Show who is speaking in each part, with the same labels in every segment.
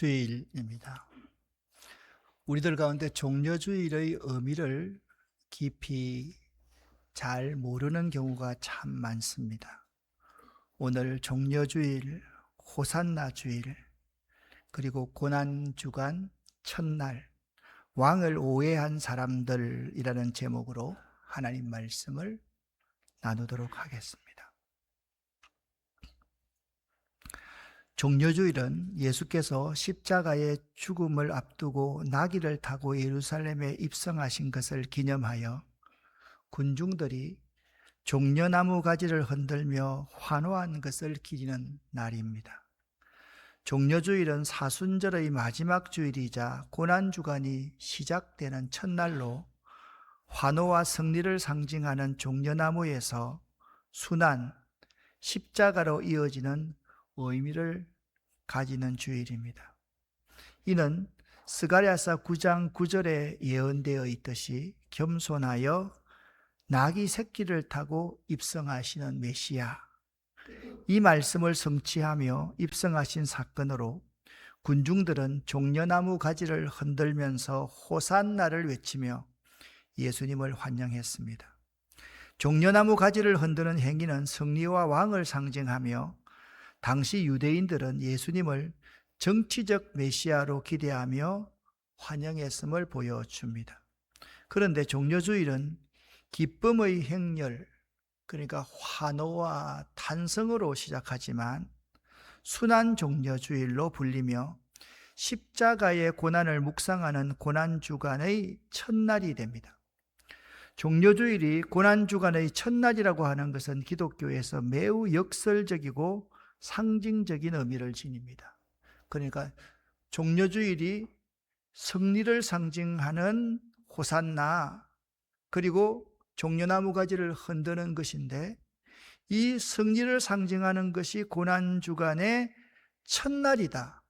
Speaker 1: 종려주일입니다. 우리들 가운데 종려주일의 의미를 깊이 잘 모르는 경우가 참 많습니다. 오늘 종려주일, 호산나주일, 그리고 고난주간, 첫날, 왕을 오해한 사람들이라는 제목으로 하나님 말씀을 나누도록 하겠습니다. 종려주일은 예수께서 십자가의 죽음을 앞두고 나귀를 타고 예루살렘에 입성하신 것을 기념하여 군중들이 종려나무 가지를 흔들며 환호한 것을 기리는 날입니다. 종려주일은 사순절의 마지막 주일이자 고난주간이 시작되는 첫날로 환호와 승리를 상징하는 종려나무에서 순환, 십자가로 이어지는 의미를 가지는 주일입니다. 이는 스가랴서 9장 9절에 예언되어 있듯이 겸손하여 나귀 새끼를 타고 입성하시는 메시아, 이 말씀을 성취하며 입성하신 사건으로 군중들은 종려나무 가지를 흔들면서 호산나를 외치며 예수님을 환영했습니다. 종려나무 가지를 흔드는 행위는 승리와 왕을 상징하며 당시 유대인들은 예수님을 정치적 메시아로 기대하며 환영했음을 보여줍니다. 그런데 종려주일은 기쁨의 행렬, 그러니까 환호와 탄성으로 시작하지만 순환 종려주일로 불리며 십자가의 고난을 묵상하는 고난주간의 첫날이 됩니다. 종려주일이 고난주간의 첫날이라고 하는 것은 기독교에서 매우 역설적이고 상징적인 의미를 지닙니다. 그러니까 종려주일이 승리를 상징하는 호산나, 그리고 종려나무 가지를 흔드는 것인데, 이 승리를 상징하는 것이 고난주간의 첫날이다.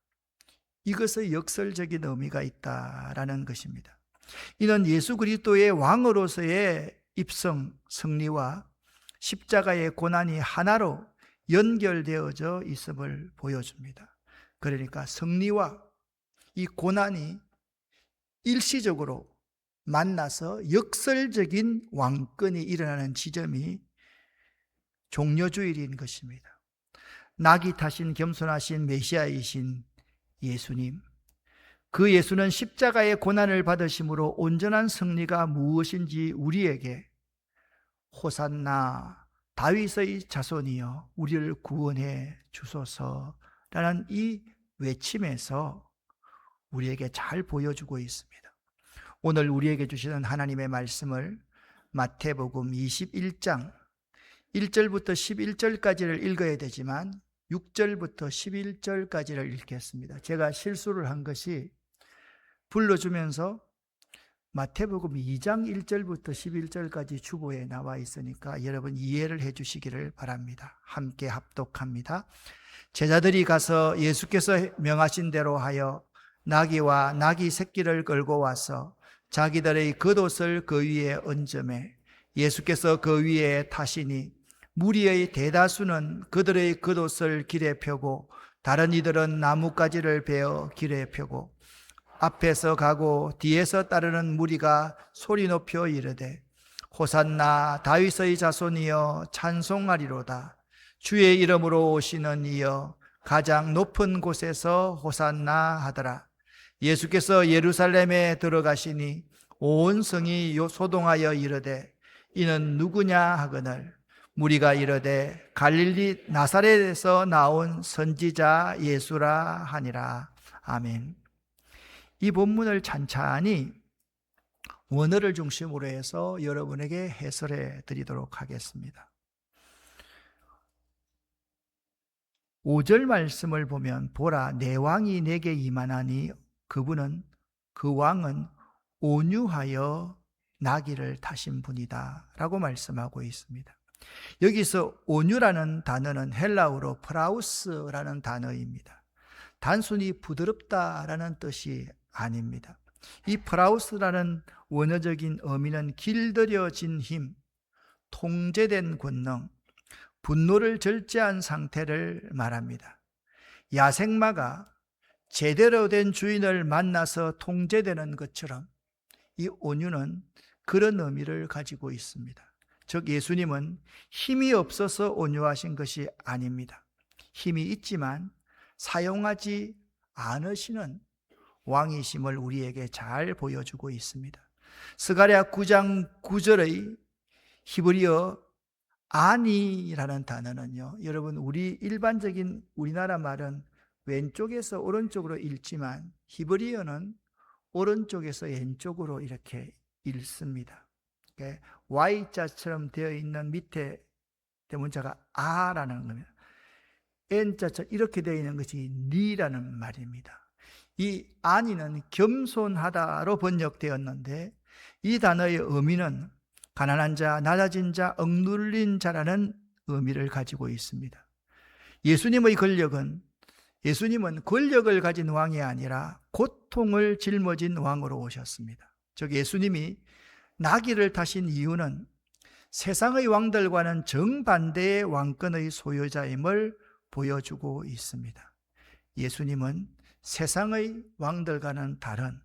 Speaker 1: 이것의 역설적인 의미가 있다라는 것입니다. 이는 예수 그리스도의 왕으로서의 입성, 승리와 십자가의 고난이 하나로 연결되어져 있음을 보여줍니다. 그러니까 승리와 이 고난이 일시적으로 만나서 역설적인 왕권이 일어나는 지점이 종려주일인 것입니다. 나귀 타신 겸손하신 메시아이신 예수님, 그 예수는 십자가의 고난을 받으심으로 온전한 승리가 무엇인지 우리에게 호산나 다윗의 자손이여 우리를 구원해 주소서라는 이 외침에서 우리에게 잘 보여주고 있습니다. 오늘 우리에게 주시는 하나님의 말씀을 마태복음 21장 1절부터 11절까지를 읽어야 되지만 6절부터 11절까지를 읽겠습니다. 제가 실수를 한 것이 불러주면서 마태복음 2장 1절부터 11절까지 주보에 나와 있으니까 여러분 이해를 해 주시기를 바랍니다. 함께 합독합니다. 제자들이 가서 예수께서 명하신 대로 하여 나귀와 나귀 새끼를 끌고 와서 자기들의 겉옷을 그 위에 얹으매 예수께서 그 위에 타시니 무리의 대다수는 그들의 겉옷을 길에 펴고 다른 이들은 나뭇가지를 베어 길에 펴고 앞에서 가고 뒤에서 따르는 무리가 소리 높여 이르되 호산나 다윗의 자손이여 찬송하리로다. 주의 이름으로 오시는 이여 가장 높은 곳에서 호산나 하더라. 예수께서 예루살렘에 들어가시니 온 성이 소동하여 이르되 이는 누구냐 하거늘 무리가 이르되 갈릴리 나사렛에서 나온 선지자 예수라 하니라. 아멘. 이 본문을 찬찬히 원어를 중심으로 해서 여러분에게 해설해 드리도록 하겠습니다. 5절 말씀을 보면 보라 내 왕이 내게 임하나니 그 왕은 온유하여 나귀를 타신 분이다 라고 말씀하고 있습니다. 여기서 온유라는 단어는 헬라어로 프라우스라는 단어입니다. 단순히 부드럽다라는 뜻이 아닙니다. 이 프라우스라는 원어적인 의미는 길들여진 힘, 통제된 권능, 분노를 절제한 상태를 말합니다. 야생마가 제대로 된 주인을 만나서 통제되는 것처럼 이 온유는 그런 의미를 가지고 있습니다. 즉 예수님은 힘이 없어서 온유하신 것이 아닙니다. 힘이 있지만 사용하지 않으시는 왕이심을 우리에게 잘 보여주고 있습니다. 스가랴 9장 9절의 히브리어 아니라는 단어는요, 여러분 우리 일반적인 우리나라 말은 왼쪽에서 오른쪽으로 읽지만 히브리어는 오른쪽에서 왼쪽으로 이렇게 읽습니다. Y자처럼 되어 있는 밑에 대문자가 아라는 겁니다. N자처럼 이렇게 되어 있는 것이 니라는 말입니다. 이 아니는 겸손하다로 번역되었는데 이 단어의 의미는 가난한 자, 낮아진 자, 억눌린 자라는 의미를 가지고 있습니다. 예수님은 권력을 가진 왕이 아니라 고통을 짊어진 왕으로 오셨습니다. 즉 예수님이 나귀를 타신 이유는 세상의 왕들과는 정반대의 왕권의 소유자임을 보여주고 있습니다. 예수님은 세상의 왕들과는 다른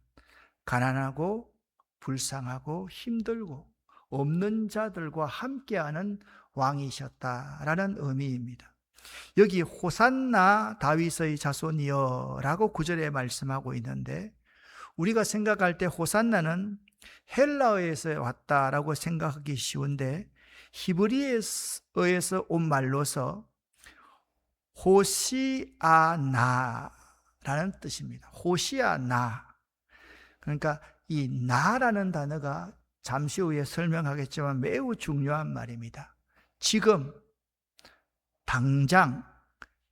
Speaker 1: 가난하고 불쌍하고 힘들고 없는 자들과 함께하는 왕이셨다라는 의미입니다. 여기 호산나 다윗의 자손이여 라고 9절에 말씀하고 있는데 우리가 생각할 때 호산나는 헬라어에서 왔다라고 생각하기 쉬운데 히브리어에서 온 말로서 호시아나라는 뜻입니다. 호시아나. 그러니까 이 나라는 단어가 잠시 후에 설명하겠지만 매우 중요한 말입니다. 지금, 당장,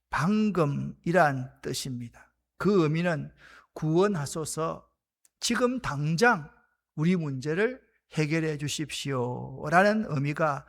Speaker 1: 방금이란 뜻입니다. 그 의미는 구원하소서, 지금 당장 우리 문제를 해결해 주십시오 라는 의미가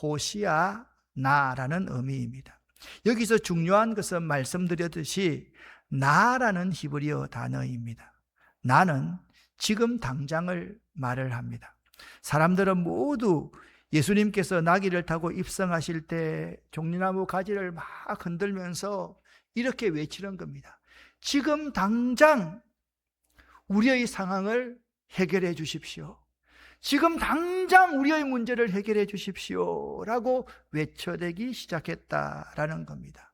Speaker 1: 호시아나라는 의미입니다. 여기서 중요한 것은 말씀드렸듯이 나라는 히브리어 단어입니다. 나는 지금 당장을 말을 합니다. 사람들은 모두 예수님께서 나귀를 타고 입성하실 때 종려나무 가지를 막 흔들면서 이렇게 외치는 겁니다. 지금 당장 우리의 상황을 해결해 주십시오. 지금 당장 우리의 문제를 해결해 주십시오 라고 외쳐대기 시작했다라는 겁니다.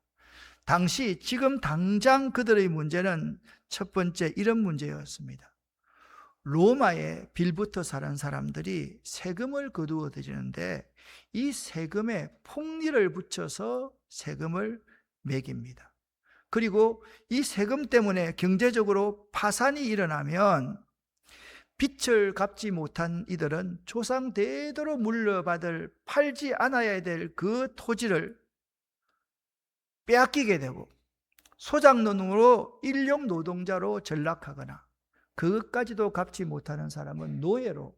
Speaker 1: 당시 지금 당장 그들의 문제는 첫 번째 이런 문제였습니다. 로마에 빌부터 사는 사람들이 세금을 거두어 들이는데 이 세금에 폭리를 붙여서 세금을 매깁니다. 그리고 이 세금 때문에 경제적으로 파산이 일어나면 빚을 갚지 못한 이들은 조상 대대로 물려받을 팔지 않아야 될 그 토지를 빼앗기게 되고 소작농으로 일용 노동자로 전락하거나 그것까지도 갚지 못하는 사람은 노예로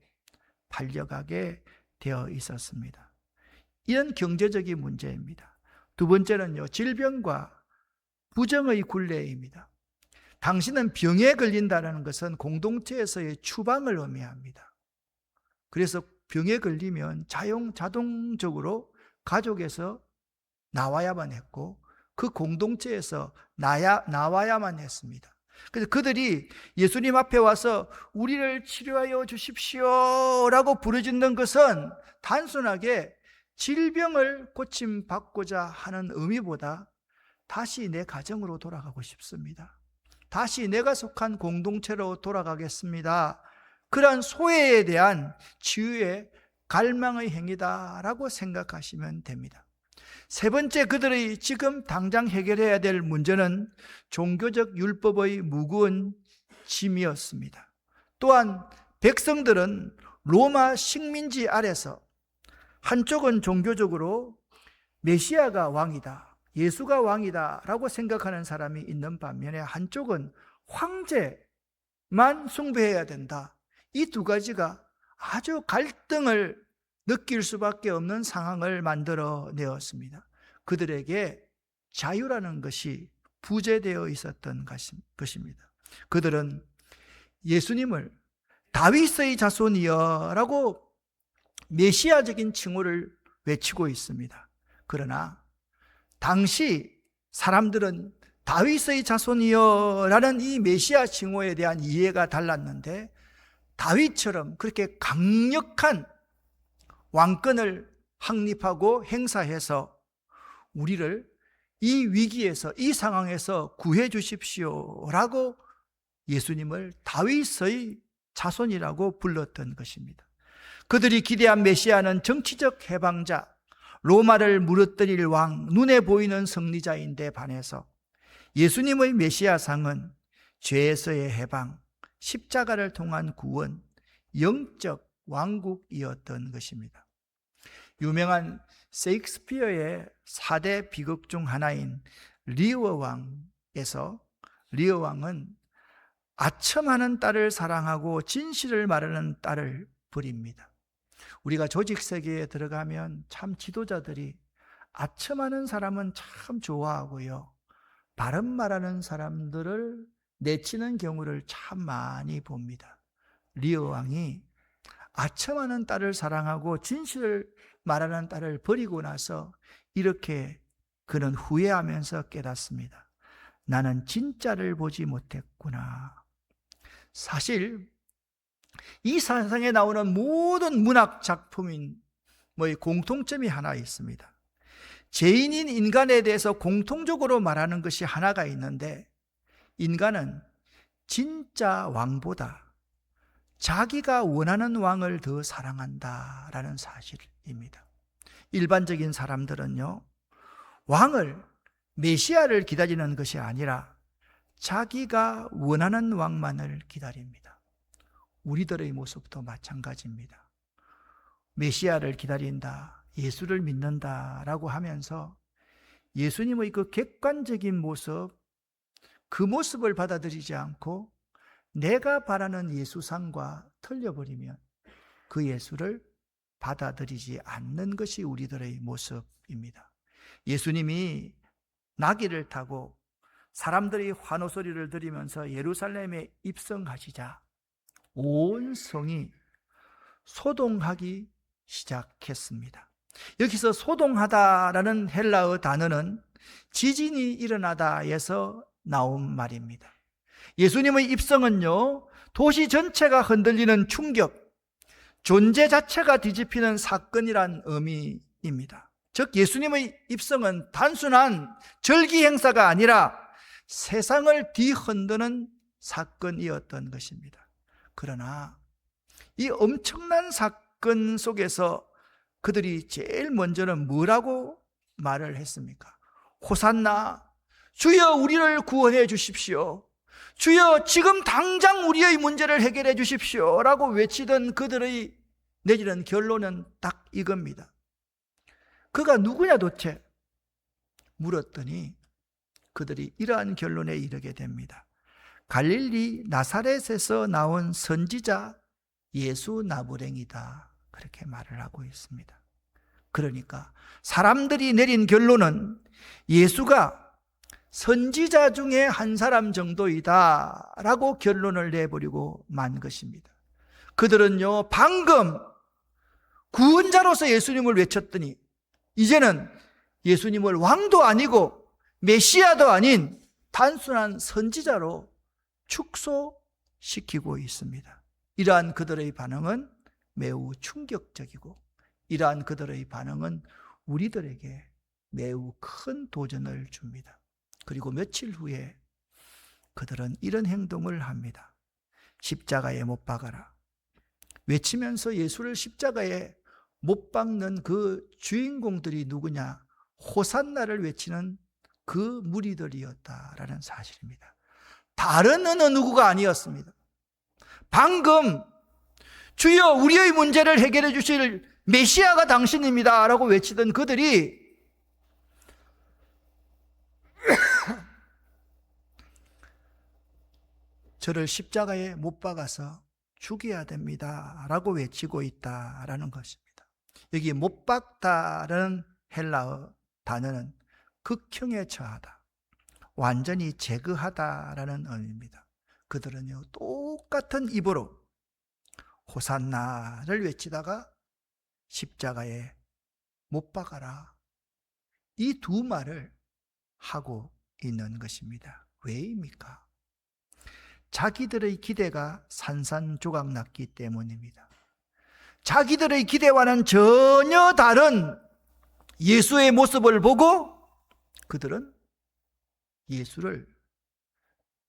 Speaker 1: 팔려가게 되어 있었습니다. 이런 경제적인 문제입니다. 두 번째는요, 질병과 부정의 굴레입니다. 당신은 병에 걸린다는 것은 공동체에서의 추방을 의미합니다. 그래서 병에 걸리면 자동적으로 가족에서 나와야만 했고 그 공동체에서 나와야만 했습니다. 그래서 그들이 예수님 앞에 와서 우리를 치료하여 주십시오 라고 부르짖는 것은 단순하게 질병을 고침받고자 하는 의미보다 다시 내 가정으로 돌아가고 싶습니다. 다시 내가 속한 공동체로 돌아가겠습니다. 그러한 소외에 대한 치유의 갈망의 행위다라고 생각하시면 됩니다. 세 번째, 그들의 지금 당장 해결해야 될 문제는 종교적 율법의 무거운 짐이었습니다. 또한 백성들은 로마 식민지 아래서 한쪽은 종교적으로 메시아가 왕이다, 예수가 왕이다 라고 생각하는 사람이 있는 반면에 한쪽은 황제만 숭배해야 된다. 이 두 가지가 아주 갈등을 느낄 수밖에 없는 상황을 만들어 내었습니다. 그들에게 자유라는 것이 부재되어 있었던 것입니다. 그들은 예수님을 다윗의 자손이여 라고 메시아적인 칭호를 외치고 있습니다. 그러나 당시 사람들은 다윗의 자손이여 라는 이 메시아 칭호에 대한 이해가 달랐는데, 다윗처럼 그렇게 강력한 왕권을 확립하고 행사해서 우리를 이 위기에서, 이 상황에서 구해 주십시오 라고 예수님을 다윗의 자손이라고 불렀던 것입니다. 그들이 기대한 메시아는 정치적 해방자, 로마를 무너뜨릴 왕, 눈에 보이는 승리자인데 반해서 예수님의 메시아상은 죄에서의 해방, 십자가를 통한 구원, 영적 왕국이었던 것입니다. 유명한 셰익스피어의 4대 비극 중 하나인 리어 왕에서, 리어 왕은 아첨하는 딸을 사랑하고 진실을 말하는 딸을 버립니다. 우리가 조직 세계에 들어가면 참 지도자들이 아첨하는 사람은 참 좋아하고요, 바른 말하는 사람들을 내치는 경우를 참 많이 봅니다. 리어 왕이 아첨하는 딸을 사랑하고 진실을 말하는 딸을 버리고 나서 이렇게 그는 후회하면서 깨닫습니다. 나는 진짜를 보지 못했구나. 사실 이 세상에 나오는 모든 문학 작품인 공통점이 하나 있습니다. 죄인인 인간에 대해서 공통적으로 말하는 것이 하나가 있는데, 인간은 진짜 왕보다 자기가 원하는 왕을 더 사랑한다라는 사실입니다. 일반적인 사람들은요, 왕을, 메시아를 기다리는 것이 아니라 자기가 원하는 왕만을 기다립니다. 우리들의 모습도 마찬가지입니다. 메시아를 기다린다, 예수를 믿는다라고 하면서 예수님의 그 객관적인 모습, 그 모습을 받아들이지 않고 내가 바라는 예수상과 틀려버리면 그 예수를 받아들이지 않는 것이 우리들의 모습입니다. 예수님이 나귀를 타고 사람들이 환호 소리를 들으면서 예루살렘에 입성하시자 온 성이 소동하기 시작했습니다. 여기서 소동하다라는 헬라어 단어는 지진이 일어나다에서 나온 말입니다. 예수님의 입성은요, 도시 전체가 흔들리는 충격, 존재 자체가 뒤집히는 사건이란 의미입니다. 즉 예수님의 입성은 단순한 절기 행사가 아니라 세상을 뒤흔드는 사건이었던 것입니다. 그러나 이 엄청난 사건 속에서 그들이 제일 먼저는 뭐라고 말을 했습니까? 호산나, 주여 우리를 구원해 주십시오. 주여 지금 당장 우리의 문제를 해결해 주십시오 라고 외치던 그들의 내리는 결론은 딱 이겁니다. 그가 누구냐 도대체? 물었더니 그들이 이러한 결론에 이르게 됩니다. 갈릴리 나사렛에서 나온 선지자 예수 나부랭이다, 그렇게 말을 하고 있습니다. 그러니까 사람들이 내린 결론은 예수가 선지자 중에 한 사람 정도이다 라고 결론을 내버리고 만 것입니다. 그들은요, 방금 구원자로서 예수님을 외쳤더니 이제는 예수님을 왕도 아니고 메시아도 아닌 단순한 선지자로 축소시키고 있습니다. 이러한 그들의 반응은 매우 충격적이고, 이러한 그들의 반응은 우리들에게 매우 큰 도전을 줍니다. 그리고 며칠 후에 그들은 이런 행동을 합니다. 십자가에 못 박아라 외치면서 예수를 십자가에 못 박는 그 주인공들이 누구냐? 호산나를 외치는 그 무리들이었다라는 사실입니다. 다른 어느 누구가 아니었습니다. 방금 주여 우리의 문제를 해결해 주실 메시아가 당신입니다 라고 외치던 그들이 저를 십자가에 못 박아서 죽여야 됩니다 라고 외치고 있다라는 것입니다. 여기 못 박다라는 헬라어 단어는 극형에 처하다, 완전히 제거하다라는 의미입니다. 그들은요, 똑같은 입으로 호산나를 외치다가 십자가에 못 박아라, 이 두 말을 하고 있는 것입니다. 왜입니까? 자기들의 기대가 산산조각 났기 때문입니다. 자기들의 기대와는 전혀 다른 예수의 모습을 보고 그들은 예수를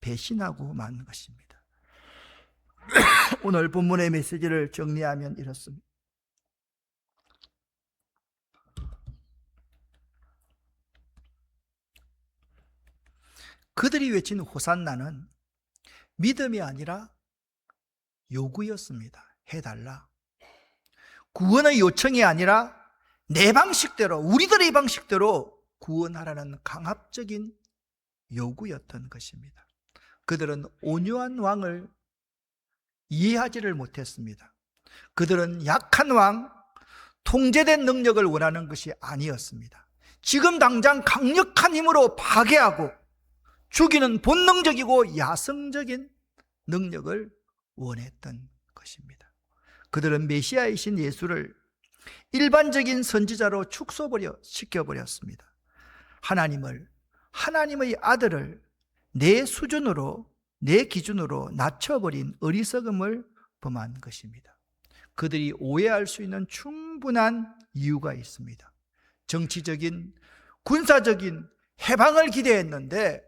Speaker 1: 배신하고 만 것입니다. 오늘 본문의 메시지를 정리하면 이렇습니다. 그들이 외친 호산나는 믿음이 아니라 요구였습니다. 해달라. 구원의 요청이 아니라 내 방식대로, 우리들의 방식대로 구원하라는 강압적인 요구였던 것입니다. 그들은 온유한 왕을 이해하지를 못했습니다. 그들은 약한 왕, 통제된 능력을 원하는 것이 아니었습니다. 지금 당장 강력한 힘으로 파괴하고 죽이는 본능적이고 야성적인 능력을 원했던 것입니다. 그들은 메시아이신 예수를 일반적인 선지자로 축소시켜버렸습니다. 하나님의 아들을 내 수준으로, 내 기준으로 낮춰버린 어리석음을 범한 것입니다. 그들이 오해할 수 있는 충분한 이유가 있습니다. 정치적인, 군사적인 해방을 기대했는데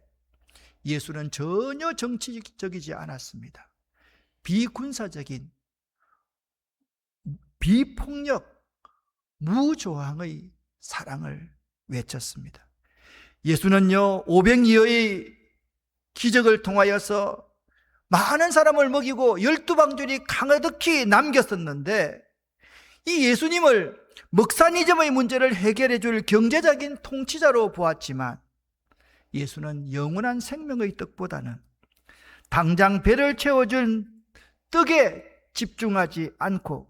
Speaker 1: 예수는 전혀 정치적이지 않았습니다. 비군사적인, 비폭력, 무조항의 사랑을 외쳤습니다. 예수는요, 500여의 기적을 통하여서 많은 사람을 먹이고 12방줄이 가득히 남겼었는데 이 예수님을 먹사니즘의 문제를 해결해 줄 경제적인 통치자로 보았지만 예수는 영원한 생명의 떡보다는 당장 배를 채워준 떡에 집중하지 않고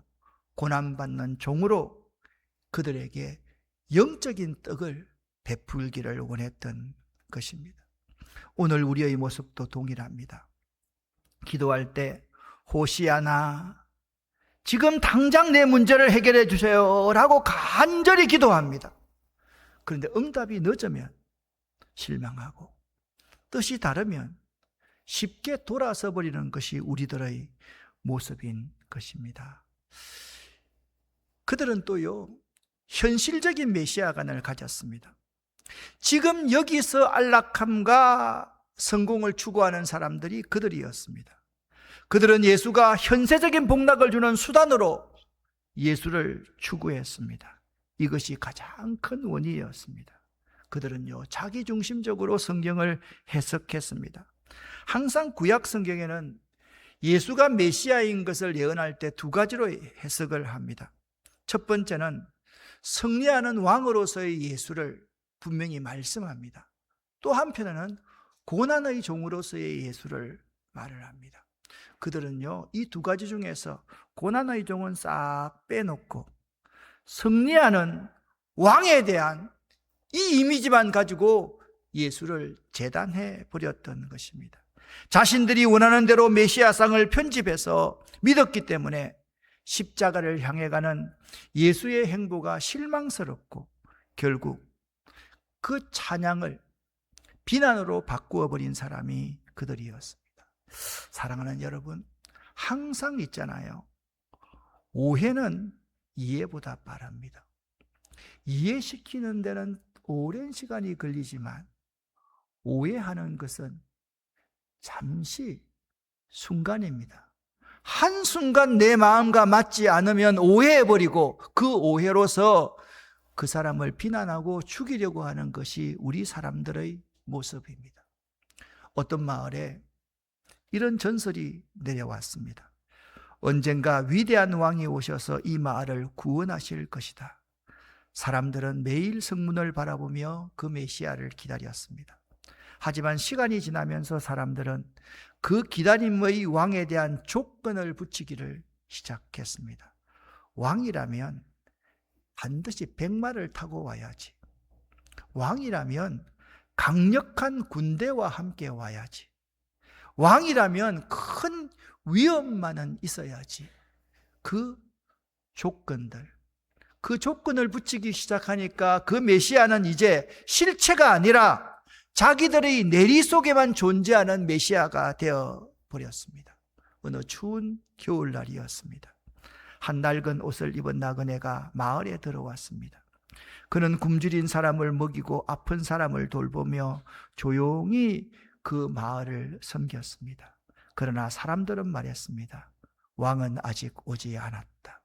Speaker 1: 고난받는 종으로 그들에게 영적인 떡을 베풀기를 원했던 것입니다. 오늘 우리의 모습도 동일합니다. 기도할 때 호시아나, 지금 당장 내 문제를 해결해 주세요 라고 간절히 기도합니다. 그런데 응답이 늦으면 실망하고 뜻이 다르면 쉽게 돌아서 버리는 것이 우리들의 모습인 것입니다. 그들은 또요, 현실적인 메시아관을 가졌습니다. 지금 여기서 안락함과 성공을 추구하는 사람들이 그들이었습니다. 그들은 예수가 현세적인 복락을 주는 수단으로 예수를 추구했습니다. 이것이 가장 큰 원인이었습니다. 그들은요, 자기중심적으로 성경을 해석했습니다. 항상 구약 성경에는 예수가 메시아인 것을 예언할 때 두 가지로 해석을 합니다. 첫 번째는 승리하는 왕으로서의 예수를 분명히 말씀합니다. 또 한편에는 고난의 종으로서의 예수를 말을 합니다. 그들은요, 이 두 가지 중에서 고난의 종은 싹 빼놓고 승리하는 왕에 대한 이 이미지만 가지고 예수를 재단해 버렸던 것입니다. 자신들이 원하는 대로 메시아상을 편집해서 믿었기 때문에 십자가를 향해 가는 예수의 행보가 실망스럽고 결국 그 찬양을 비난으로 바꾸어 버린 사람이 그들이었습니다. 사랑하는 여러분, 항상 있잖아요. 오해는 이해보다 빠릅니다. 이해시키는 데는 오랜 시간이 걸리지만 오해하는 것은 잠시 순간입니다. 한순간 내 마음과 맞지 않으면 오해해버리고 그 오해로서 그 사람을 비난하고 죽이려고 하는 것이 우리 사람들의 모습입니다. 어떤 마을에 이런 전설이 내려왔습니다. 언젠가 위대한 왕이 오셔서 이 마을을 구원하실 것이다. 사람들은 매일 성문을 바라보며 그 메시아를 기다렸습니다. 하지만 시간이 지나면서 사람들은 그 기다림의 왕에 대한 조건을 붙이기를 시작했습니다. 왕이라면 반드시 백마를 타고 와야지. 왕이라면 강력한 군대와 함께 와야지. 왕이라면 큰 위엄만은 있어야지. 그 조건을 붙이기 시작하니까 그 메시아는 이제 실체가 아니라 자기들의 내리 속에만 존재하는 메시아가 되어 버렸습니다. 어느 추운 겨울날이었습니다. 한 낡은 옷을 입은 나그네가 마을에 들어왔습니다. 그는 굶주린 사람을 먹이고 아픈 사람을 돌보며 조용히 그 마을을 섬겼습니다. 그러나 사람들은 말했습니다. 왕은 아직 오지 않았다.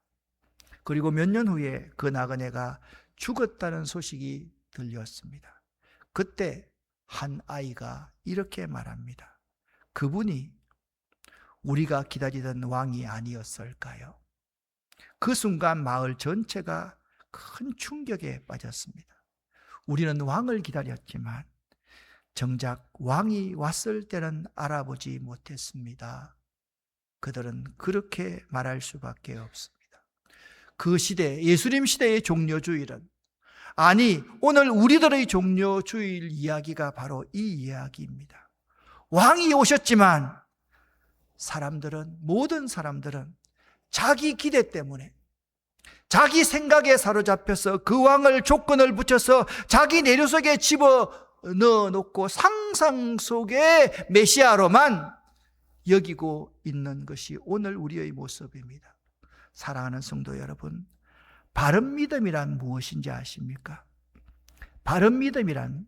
Speaker 1: 그리고 몇 년 후에 그 나그네가 죽었다는 소식이 들렸습니다. 그때 한 아이가 이렇게 말합니다. 그분이 우리가 기다리던 왕이 아니었을까요? 그 순간 마을 전체가 큰 충격에 빠졌습니다. 우리는 왕을 기다렸지만 정작 왕이 왔을 때는 알아보지 못했습니다. 그들은 그렇게 말할 수밖에 없습니다. 그 시대, 예수님 시대의 종려주일은, 아니 오늘 우리들의 종려주일 이야기가 바로 이 이야기입니다. 왕이 오셨지만 모든 사람들은 자기 기대 때문에, 자기 생각에 사로잡혀서 그 왕을 조건을 붙여서 자기 내류 속에 집어넣어놓고 상상 속의 메시아로만 여기고 있는 것이 오늘 우리의 모습입니다. 사랑하는 성도 여러분, 바른 믿음이란 무엇인지 아십니까? 바른 믿음이란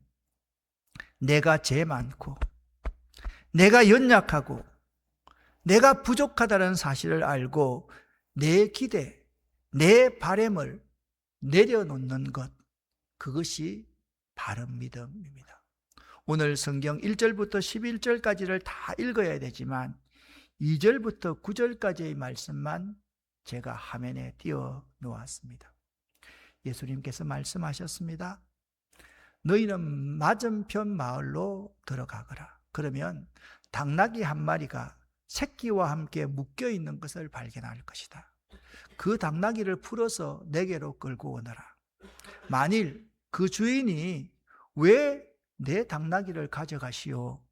Speaker 1: 내가 죄 많고 내가 연약하고 내가 부족하다는 사실을 알고 내 기대, 내 바램을 내려놓는 것, 그것이 바른 믿음입니다. 오늘 성경 1절부터 11절까지를 다 읽어야 되지만 2절부터 9절까지의 말씀만 제가 화면에 띄워 놓았습니다. 예수님께서 말씀하셨습니다. 너희는 맞은편 마을로 들어가거라. 그러면 당나귀 한 마리가 새끼와 함께 묶여 있는 것을 발견할 것이다. 그 당나귀를 풀어서 내게로 끌고 오너라. 만일 그 주인이 왜 내 당나귀를 가져가시오?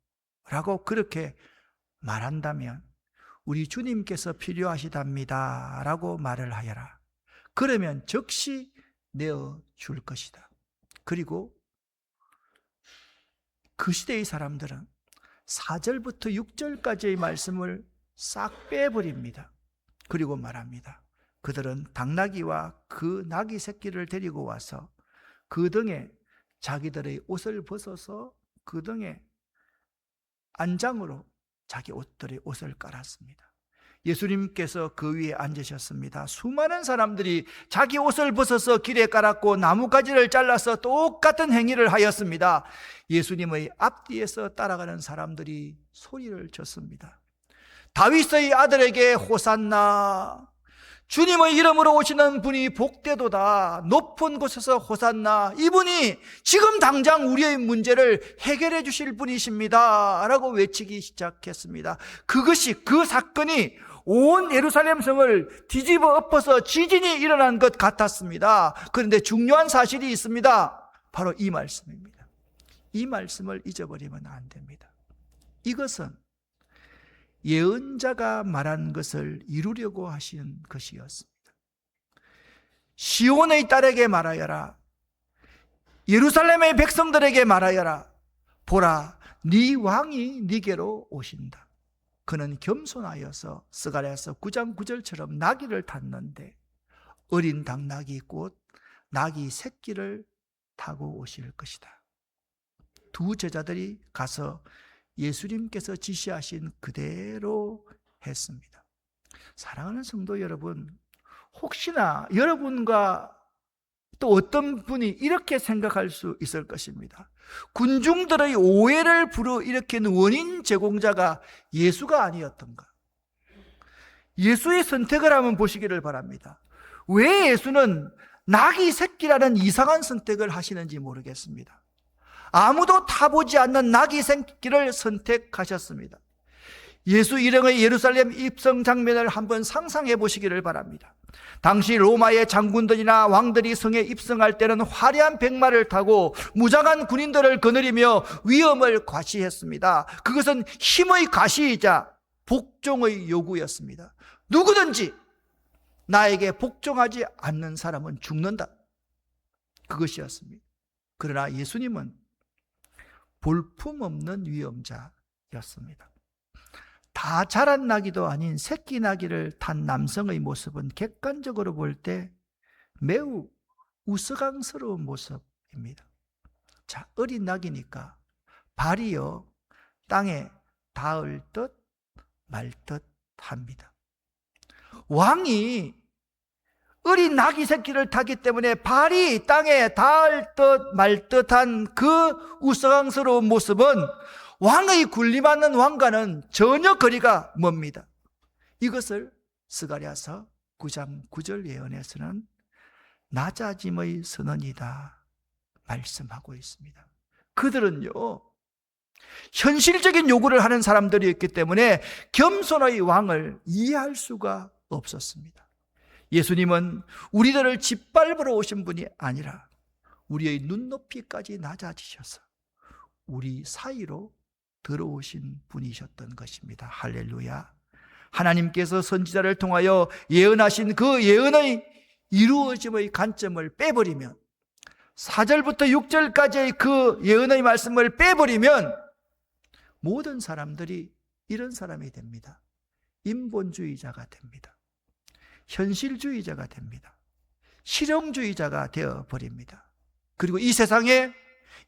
Speaker 1: 라고 그렇게 말한다면 우리 주님께서 필요하시답니다 라고 말을 하여라. 그러면 즉시 내어 줄 것이다. 그리고 그 시대의 사람들은 4절부터 6절까지의 말씀을 싹 빼버립니다. 그리고 말합니다. 그들은 당나귀와 그 나귀 새끼를 데리고 와서 그 등에 자기들의 옷을 벗어서 그 등에 안장으로 자기 옷을 깔았습니다. 예수님께서 그 위에 앉으셨습니다. 수많은 사람들이 자기 옷을 벗어서 길에 깔았고 나뭇가지를 잘라서 똑같은 행위를 하였습니다. 예수님의 앞뒤에서 따라가는 사람들이 소리를 쳤습니다. 다윗의 아들에게 호산나, 주님의 이름으로 오시는 분이 복되도다, 높은 곳에서 호산나, 이분이 지금 당장 우리의 문제를 해결해 주실 분이십니다 라고 외치기 시작했습니다. 그 사건이 온 예루살렘 성을 뒤집어 엎어서 지진이 일어난 것 같았습니다. 그런데 중요한 사실이 있습니다. 바로 이 말씀입니다. 이 말씀을 잊어버리면 안 됩니다. 이것은 예언자가 말한 것을 이루려고 하신 것이었습니다. 시온의 딸에게 말하여라, 예루살렘의 백성들에게 말하여라, 보라, 네 왕이 네게로 오신다. 그는 겸손하여서 스가랴서 9장 9절처럼 나귀를 탔는데 어린 당나귀 곧 나귀 새끼를 타고 오실 것이다. 두 제자들이 가서 예수님께서 지시하신 그대로 했습니다. 사랑하는 성도 여러분, 혹시나 여러분과 또 어떤 분이 이렇게 생각할 수 있을 것입니다. 군중들의 오해를 불어일으킨 원인 제공자가 예수가 아니었던가? 예수의 선택을 한번 보시기를 바랍니다. 왜 예수는 나귀 새끼라는 이상한 선택을 하시는지 모르겠습니다. 아무도 타보지 않는 나귀 새끼를 선택하셨습니다. 예수 일행의 예루살렘 입성 장면을 한번 상상해 보시기를 바랍니다. 당시 로마의 장군들이나 왕들이 성에 입성할 때는 화려한 백마를 타고 무장한 군인들을 거느리며 위험을 과시했습니다. 그것은 힘의 과시이자 복종의 요구였습니다. 누구든지 나에게 복종하지 않는 사람은 죽는다, 그것이었습니다. 그러나 예수님은 볼품없는 위험자였습니다. 다 자란 나귀도 아닌 새끼 나귀를 탄 남성의 모습은 객관적으로 볼 때 매우 우스꽝스러운 모습입니다. 자, 어린 나귀니까 발이요 땅에 닿을 듯 말 듯 합니다. 왕이 어린 나귀 새끼를 타기 때문에 발이 땅에 닿을 듯 말 듯한 그 우스꽝스러운 모습은 왕의 군림하는 왕과는 전혀 거리가 멉니다. 이것을 스가랴서 9장 9절 예언에서는 낮아짐의 선언이다 말씀하고 있습니다. 그들은요 현실적인 요구를 하는 사람들이었기 때문에 겸손의 왕을 이해할 수가 없었습니다. 예수님은 우리들을 짓밟으러 오신 분이 아니라 우리의 눈높이까지 낮아지셔서 우리 사이로 들어오신 분이셨던 것입니다. 할렐루야. 하나님께서 선지자를 통하여 예언하신 그 예언의 이루어짐의 관점을 빼버리면, 4절부터 6절까지의 그 예언의 말씀을 빼버리면 모든 사람들이 이런 사람이 됩니다. 인본주의자가 됩니다. 현실주의자가 됩니다. 실용주의자가 되어버립니다. 그리고 이 세상에,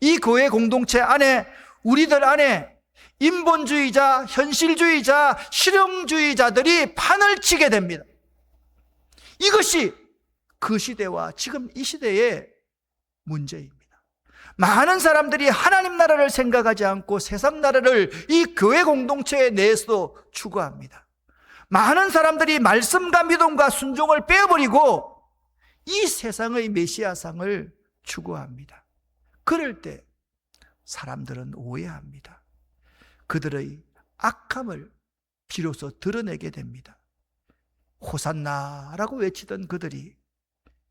Speaker 1: 이 교회 공동체 안에, 우리들 안에 인본주의자, 현실주의자, 실용주의자들이 판을 치게 됩니다. 이것이 그 시대와 지금 이 시대의 문제입니다. 많은 사람들이 하나님 나라를 생각하지 않고 세상 나라를 이 교회 공동체 내에서도 추구합니다. 많은 사람들이 말씀과 믿음과 순종을 빼버리고 이 세상의 메시아상을 추구합니다. 그럴 때 사람들은 오해합니다. 그들의 악함을 비로소 드러내게 됩니다. 호산나라고 외치던 그들이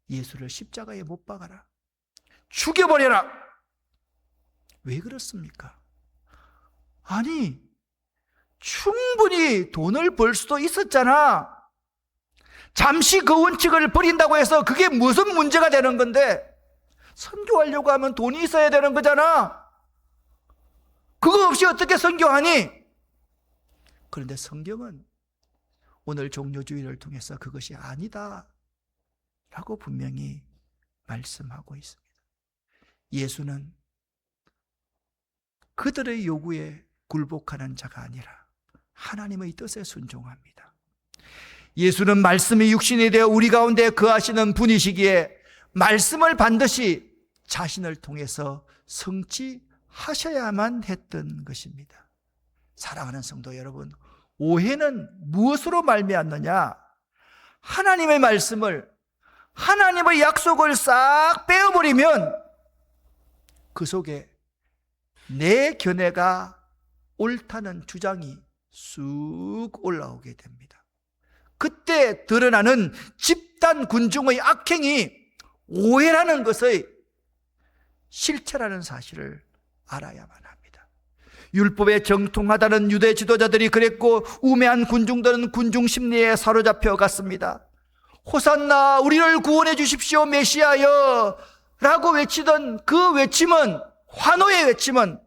Speaker 1: 예수를 십자가에 못 박아라, 죽여버려라. 왜 그렇습니까? 아니, 충분히 돈을 벌 수도 있었잖아. 잠시 그 원칙을 버린다고 해서 그게 무슨 문제가 되는 건데, 선교하려고 하면 돈이 있어야 되는 거잖아. 그거 없이 어떻게 선교하니? 그런데 성경은 오늘 종료주의를 통해서 그것이 아니다 라고 분명히 말씀하고 있습니다. 예수는 그들의 요구에 굴복하는 자가 아니라 하나님의 뜻에 순종합니다. 예수는 말씀이 육신이 되어 우리 가운데 거하시는 분이시기에 말씀을 반드시 자신을 통해서 성취하셔야만 했던 것입니다. 사랑하는 성도 여러분, 오해는 무엇으로 말미암느냐? 하나님의 말씀을, 하나님의 약속을 싹 빼어버리면 그 속에 내 견해가 옳다는 주장이 쑥 올라오게 됩니다. 그때 드러나는 집단 군중의 악행이 오해라는 것의 실체라는 사실을 알아야만 합니다. 율법에 정통하다는 유대 지도자들이 그랬고, 우매한 군중들은 군중 심리에 사로잡혀 갔습니다. 호산나, 우리를 구원해 주십시오 메시아여 라고 외치던 그 외침은, 환호의 외침은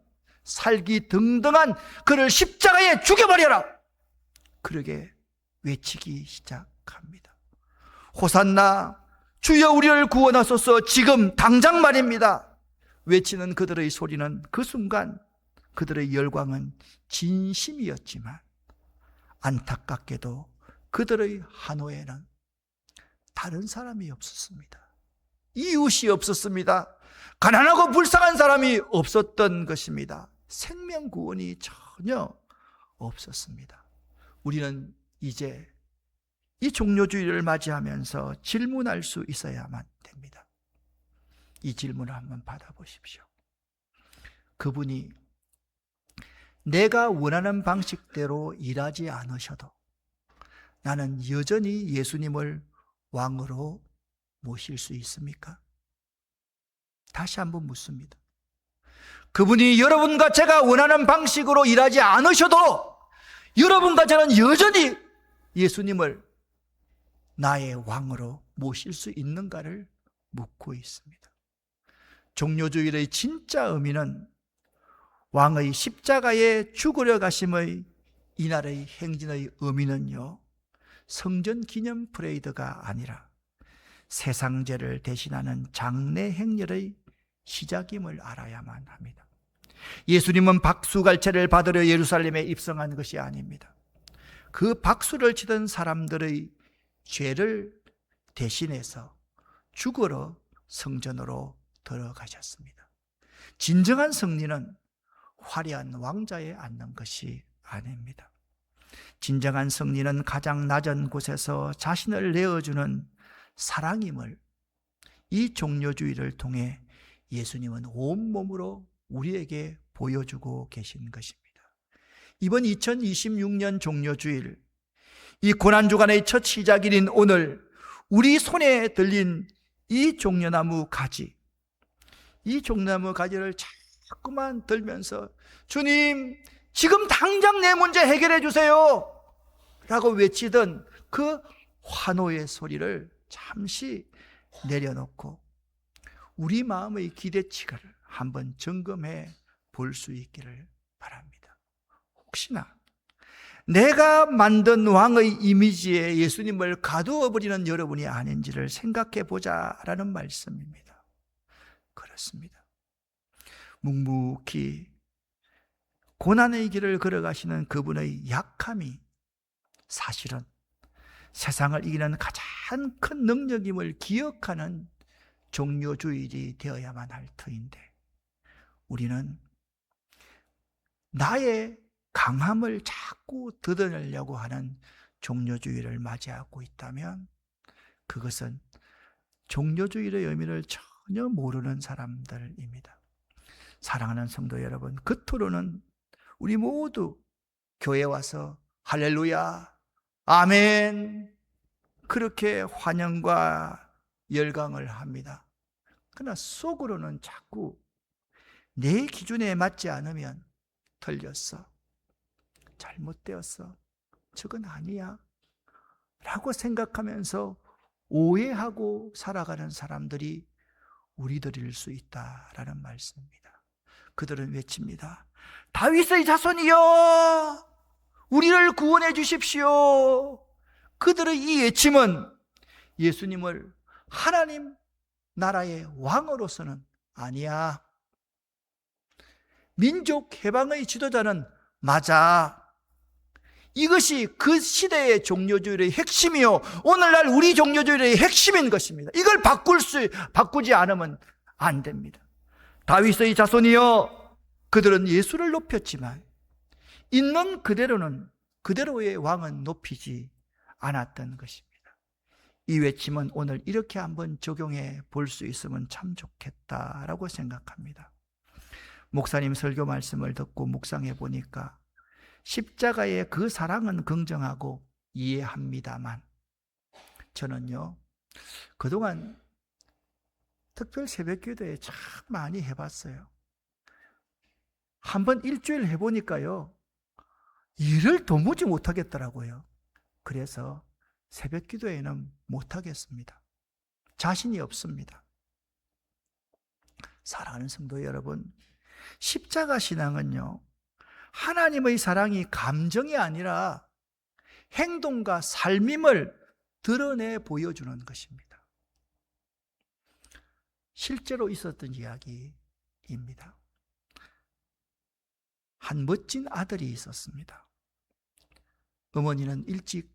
Speaker 1: 살기 등등한 그를 십자가에 죽여버려라, 그러게 외치기 시작합니다. 호산나, 주여 우리를 구원하소서, 지금 당장 말입니다 외치는 그들의 소리는, 그 순간 그들의 열광은 진심이었지만 안타깝게도 그들의 환호에는 다른 사람이 없었습니다. 이웃이 없었습니다. 가난하고 불쌍한 사람이 없었던 것입니다. 생명구원이 전혀 없었습니다. 우리는 이제 이 종료주의를 맞이하면서 질문할 수 있어야만 됩니다. 이 질문을 한번 받아보십시오. 그분이 내가 원하는 방식대로 일하지 않으셔도 나는 여전히 예수님을 왕으로 모실 수 있습니까? 다시 한번 묻습니다. 그분이 여러분과 제가 원하는 방식으로 일하지 않으셔도 여러분과 저는 여전히 예수님을 나의 왕으로 모실 수 있는가를 묻고 있습니다. 종료주의의 진짜 의미는 왕의 십자가에 죽으려 가심의 이날의 행진의 의미는요, 성전 기념 프레이드가 아니라 세상죄를 대신하는 장래 행렬의 시작임을 알아야만 합니다. 예수님은 박수갈채를 받으려 예루살렘에 입성한 것이 아닙니다. 그 박수를 치던 사람들의 죄를 대신해서 죽으러 성전으로 들어가셨습니다. 진정한 승리는 화려한 왕자에 앉는 것이 아닙니다. 진정한 승리는 가장 낮은 곳에서 자신을 내어주는 사랑임을 이 종료주의를 통해 예수님은 온몸으로 우리에게 보여주고 계신 것입니다. 이번 2026년 종료주일, 이 고난주간의 첫 시작일인 오늘 우리 손에 들린 이 종려나무 가지, 이 종려나무 가지를 자꾸만 들면서 주님, 지금 당장 내 문제 해결해 주세요 라고 외치던 그 환호의 소리를 잠시 내려놓고 우리 마음의 기대치를 한번 점검해 볼 수 있기를 바랍니다. 혹시나 내가 만든 왕의 이미지에 예수님을 가두어 버리는 여러분이 아닌지를 생각해 보자라는 말씀입니다. 그렇습니다. 묵묵히 고난의 길을 걸어가시는 그분의 약함이 사실은 세상을 이기는 가장 큰 능력임을 기억하는 종료주일이 되어야만 할 터인데, 우리는 나의 강함을 자꾸 드러내려고 하는 종료주일을 맞이하고 있다면 그것은 종료주일의 의미를 전혀 모르는 사람들입니다. 사랑하는 성도 여러분, 겉으로는 우리 모두 교회 와서 할렐루야, 아멘, 그렇게 환영과 열광을 합니다. 그러나 속으로는 자꾸 내 기준에 맞지 않으면 틀렸어, 잘못되었어, 저건 아니야 라고 생각하면서 오해하고 살아가는 사람들이 우리들일 수 있다라는 말씀입니다. 그들은 외칩니다. 다윗의 자손이여, 우리를 구원해 주십시오. 그들의 이 외침은 예수님을 하나님 나라의 왕으로서는 아니야. 민족 해방의 지도자는 맞아. 이것이 그 시대의 종료주일의 핵심이요, 오늘날 우리 종료주일의 핵심인 것입니다. 이걸 바꾸지 않으면 안 됩니다. 다윗의 자손이여, 그들은 예수를 높였지만 있는 그대로는 그대로의 왕은 높이지 않았던 것입니다. 이 외침은 오늘 이렇게 한번 적용해 볼 수 있으면 참 좋겠다라고 생각합니다. 목사님 설교 말씀을 듣고 묵상해 보니까 십자가의 그 사랑은 긍정하고 이해합니다만, 저는요, 그동안 특별 새벽기도에 참 많이 해봤어요. 한번 일주일 해보니까요, 일을 도무지 못하겠더라고요. 그래서 새벽기도에는 못하겠습니다. 자신이 없습니다. 사랑하는 성도 여러분, 십자가 신앙은요, 하나님의 사랑이 감정이 아니라 행동과 삶임을 드러내 보여주는 것입니다. 실제로 있었던 이야기입니다. 한 멋진 아들이 있었습니다. 어머니는 일찍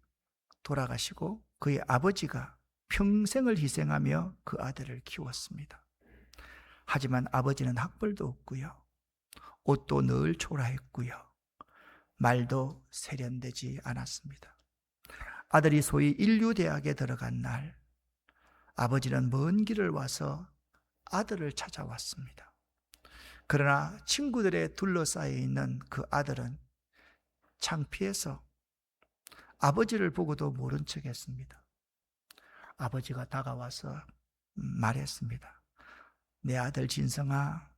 Speaker 1: 돌아가시고 그의 아버지가 평생을 희생하며 그 아들을 키웠습니다. 하지만 아버지는 학벌도 없고요, 옷도 늘 초라했고요, 말도 세련되지 않았습니다. 아들이 소위 인류대학에 들어간 날, 아버지는 먼 길을 와서 아들을 찾아왔습니다. 그러나 친구들에 둘러싸여 있는 그 아들은 창피해서 아버지를 보고도 모른 척 했습니다. 아버지가 다가와서 말했습니다. 내 아들 진성아,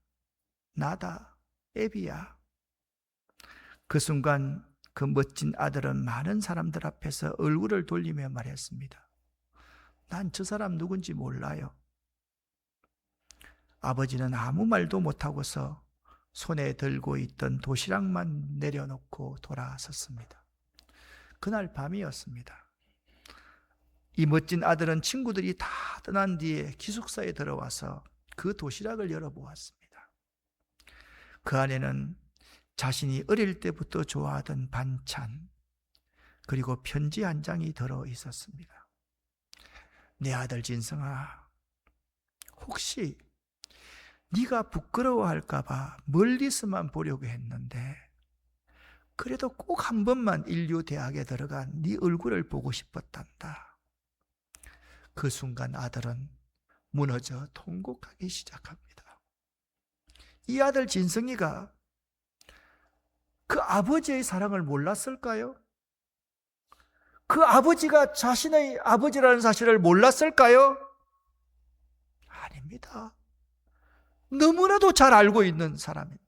Speaker 1: 나다, 애비야. 그 순간 그 멋진 아들은 많은 사람들 앞에서 얼굴을 돌리며 말했습니다. 난 저 사람 누군지 몰라요. 아버지는 아무 말도 못하고서 손에 들고 있던 도시락만 내려놓고 돌아섰습니다. 그날 밤이었습니다. 이 멋진 아들은 친구들이 다 떠난 뒤에 기숙사에 들어와서 그 도시락을 열어보았습니다. 그 안에는 자신이 어릴 때부터 좋아하던 반찬, 그리고 편지 한 장이 들어 있었습니다. 내 아들 진성아, 혹시 네가 부끄러워할까 봐 멀리서만 보려고 했는데 그래도 꼭 한 번만 인류대학에 들어간 네 얼굴을 보고 싶었단다. 그 순간 아들은 무너져 통곡하기 시작합니다. 이 아들 진성이가 그 아버지의 사랑을 몰랐을까요? 그 아버지가 자신의 아버지라는 사실을 몰랐을까요? 아닙니다. 너무나도 잘 알고 있는 사람입니다.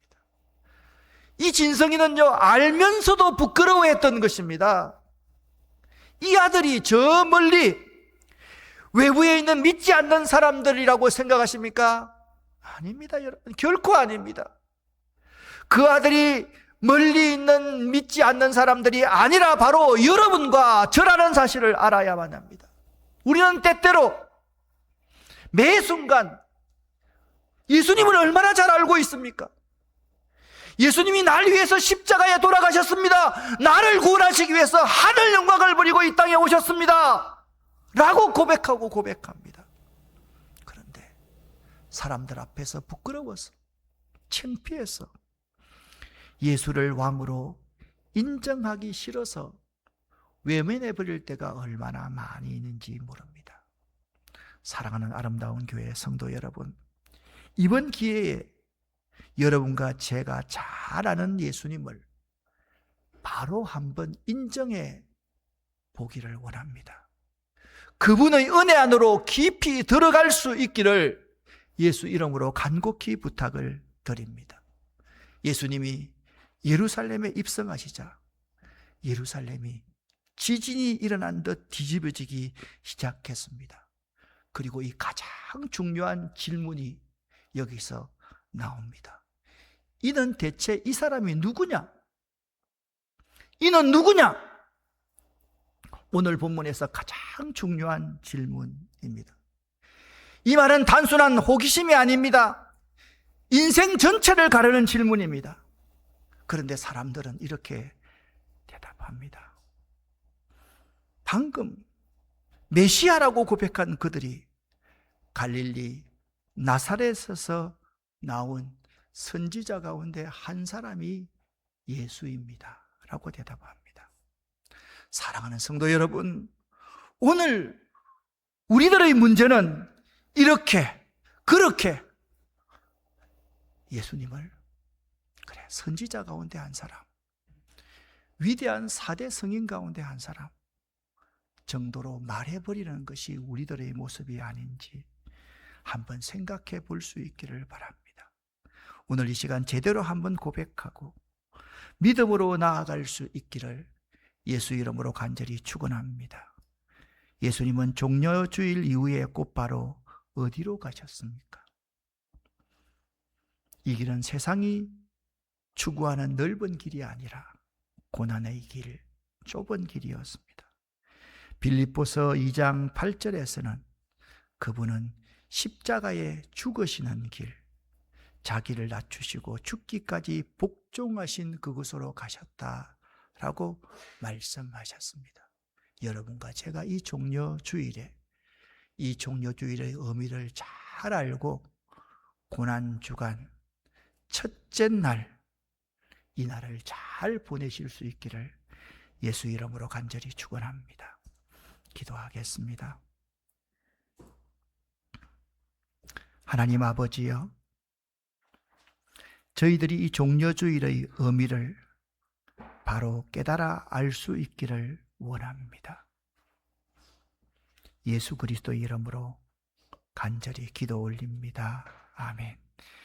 Speaker 1: 이 진성이는요, 알면서도 부끄러워했던 것입니다. 이 아들이 저 멀리 외부에 있는 믿지 않는 사람들이라고 생각하십니까? 아닙니다, 여러분. 결코 아닙니다. 그 아들이 멀리 있는 믿지 않는 사람들이 아니라 바로 여러분과 저라는 사실을 알아야만 합니다. 우리는 때때로 매 순간 예수님을 얼마나 잘 알고 있습니까? 예수님이 날 위해서 십자가에 돌아가셨습니다. 나를 구원하시기 위해서 하늘 영광을 버리고 이 땅에 오셨습니다. 라고 고백하고 고백합니다. 그런데 사람들 앞에서 부끄러워서, 창피해서, 예수를 왕으로 인정하기 싫어서 외면해 버릴 때가 얼마나 많이 있는지 모릅니다. 사랑하는 아름다운 교회 성도 여러분, 이번 기회에 여러분과 제가 잘 아는 예수님을 바로 한번 인정해 보기를 원합니다. 그분의 은혜 안으로 깊이 들어갈 수 있기를 예수 이름으로 간곡히 부탁을 드립니다. 예수님이 예루살렘에 입성하시자 예루살렘이 지진이 일어난 듯 뒤집어지기 시작했습니다. 그리고 이 가장 중요한 질문이 여기서 나옵니다. 이는 대체 이 사람이 누구냐? 이는 누구냐? 오늘 본문에서 가장 중요한 질문입니다. 이 말은 단순한 호기심이 아닙니다. 인생 전체를 가르는 질문입니다. 그런데 사람들은 이렇게 대답합니다. 방금 메시아라고 고백한 그들이 갈릴리 나사렛에서 나온 선지자 가운데 한 사람이 예수입니다. 라고 대답합니다. 사랑하는 성도 여러분, 오늘 우리들의 문제는 이렇게, 그렇게 예수님을, 그래, 선지자 가운데 한 사람, 위대한 4대 성인 가운데 한 사람 정도로 말해버리는 것이 우리들의 모습이 아닌지 한번 생각해 볼 수 있기를 바랍니다. 오늘 이 시간 제대로 한번 고백하고 믿음으로 나아갈 수 있기를 예수 이름으로 간절히 축원합니다. 예수님은 종려주일 이후에 곧바로 어디로 가셨습니까? 이 길은 세상이 추구하는 넓은 길이 아니라 고난의 길, 좁은 길이었습니다. 빌립보서 2장 8절에서는 그분은 십자가에 죽으시는 길, 자기를 낮추시고 죽기까지 복종하신 그곳으로 가셨다라고 말씀하셨습니다. 여러분과 제가 이 종려주일의 의미를 잘 알고 고난주간 첫째 날, 이 날을 잘 보내실 수 있기를 예수 이름으로 간절히 축원합니다. 기도하겠습니다. 하나님 아버지여, 저희들이 이 종려주일의 의미를 바로 깨달아 알 수 있기를 원합니다. 예수 그리스도 이름으로 간절히 기도 올립니다. 아멘.